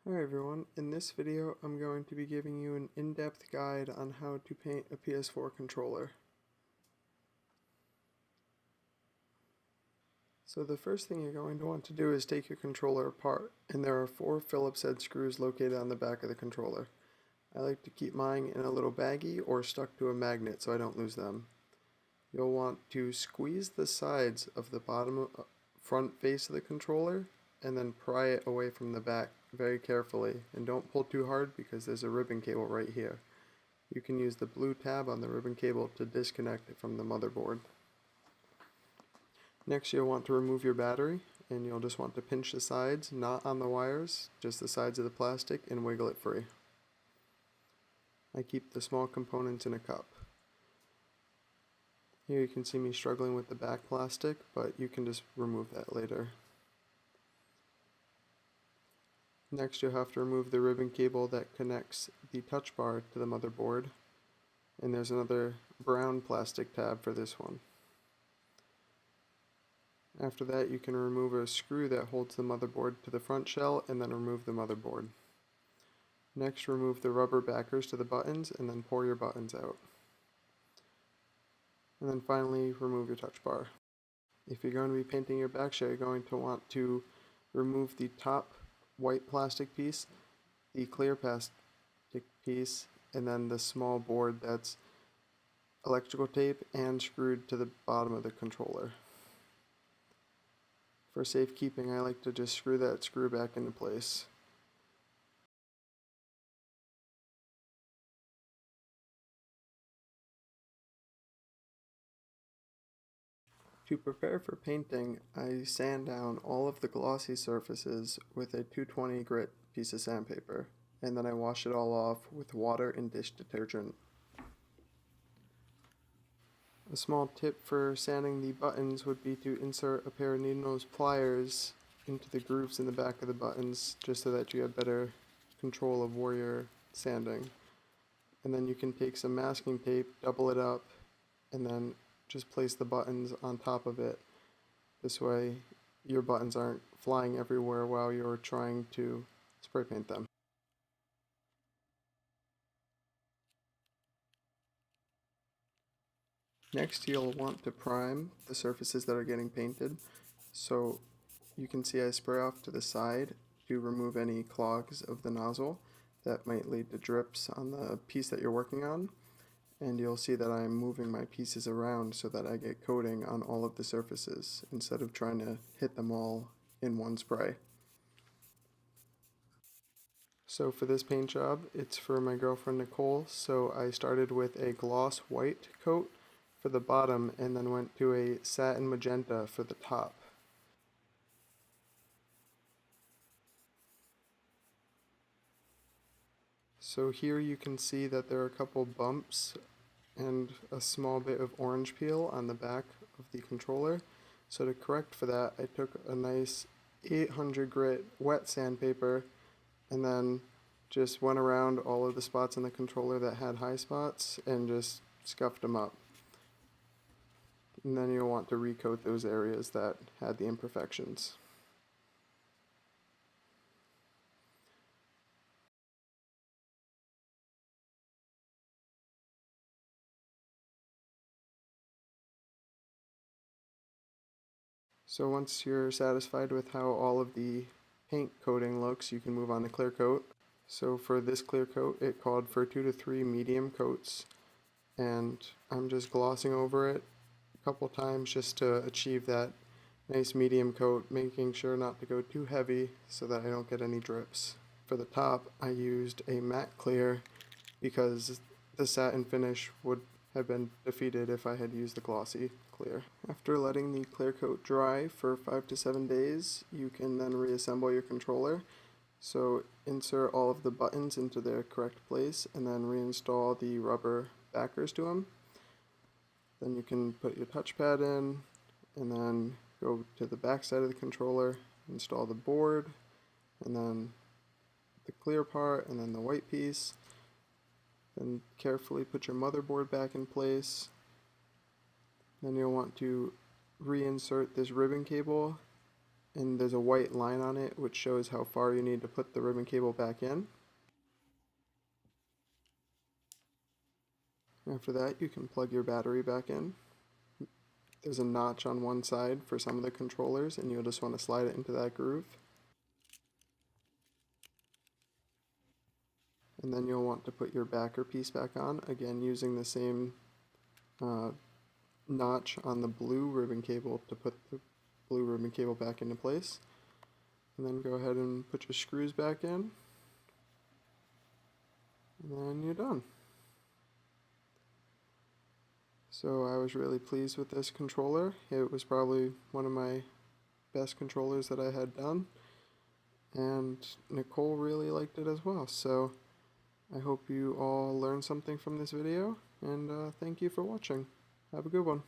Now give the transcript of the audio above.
Hi everyone, in this video I'm going to be giving you an in-depth guide on how to paint a PS4 controller. So the first thing you're going to want to do is take your controller apart, and there are 4 Phillips head screws located on the back of the controller. I like to keep mine in a little baggie or stuck to a magnet so I don't lose them. You'll want to squeeze the sides of the front face of the controller and then pry it away from the back very carefully, and don't pull too hard because there's a ribbon cable right here. You can use the blue tab on the ribbon cable to disconnect it from the motherboard. Next you'll want to remove your battery, and you'll just want to pinch the sides, not on the wires, just the sides of the plastic, and wiggle it free. I keep the small components in a cup. Here you can see me struggling with the back plastic, but you can just remove that later. Next you'll have to remove the ribbon cable that connects the touch bar to the motherboard, and there's another brown plastic tab for this one. After that you can remove a screw that holds the motherboard to the front shell and then remove the motherboard. Next remove the rubber backers to the buttons and then pour your buttons out. And then finally remove your touch bar. If you're going to be painting your back shell, you're going to want to remove the top white plastic piece, the clear plastic piece, and then the small board that's electrical tape and screwed to the bottom of the controller. For safekeeping, I like to just screw that screw back into place. To prepare for painting, I sand down all of the glossy surfaces with a 220 grit piece of sandpaper, and then I wash it all off with water and dish detergent. A small tip for sanding the buttons would be to insert a pair of needle nose pliers into the grooves in the back of the buttons, just so that you have better control of where you're sanding. And then you can take some masking tape, double it up, and then just place the buttons on top of it. This way your buttons aren't flying everywhere while you're trying to spray paint them. Next you'll want to prime the surfaces that are getting painted. So you can see I spray off to the side to remove any clogs of the nozzle that might lead to drips on the piece that you're working on. And you'll see that I'm moving my pieces around so that I get coating on all of the surfaces instead of trying to hit them all in one spray. So for this paint job, it's for my girlfriend Nicole, so I started with a gloss white coat for the bottom and then went to a satin magenta for the top. So here you can see that there are a couple bumps and a small bit of orange peel on the back of the controller. So to correct for that, I took a nice 800 grit wet sandpaper and then just went around all of the spots on the controller that had high spots and just scuffed them up. And then you'll want to recoat those areas that had the imperfections. So once you're satisfied with how all of the paint coating looks, you can move on to clear coat. So for this clear coat, it called for 2 to 3 medium coats, and I'm just glossing over it a couple times just to achieve that nice medium coat, making sure not to go too heavy so that I don't get any drips. For the top, I used a matte clear because the satin finish would have been defeated if I had used the glossy clear. After letting the clear coat dry for 5 to 7 days, you can then reassemble your controller. So insert all of the buttons into their correct place and then reinstall the rubber backers to them. Then you can put your touchpad in and then go to the back side of the controller, install the board, and then the clear part, and then the white piece. Then carefully put your motherboard back in place. Then you'll want to reinsert this ribbon cable and there's a white line on it which shows how far you need to put the ribbon cable back in. After that, you can plug your battery back in. There's a notch on one side for some of the controllers, and you'll just want to slide it into that groove. And then you'll want to put your backer piece back on, again using the same notch on the blue ribbon cable to put the blue ribbon cable back into place. And then go ahead and put your screws back in, and then you're done. So I was really pleased with this controller. It was probably one of my best controllers that I had done, and Nicole really liked it as well. So I hope you all learned something from this video, and thank you for watching. Have a good one.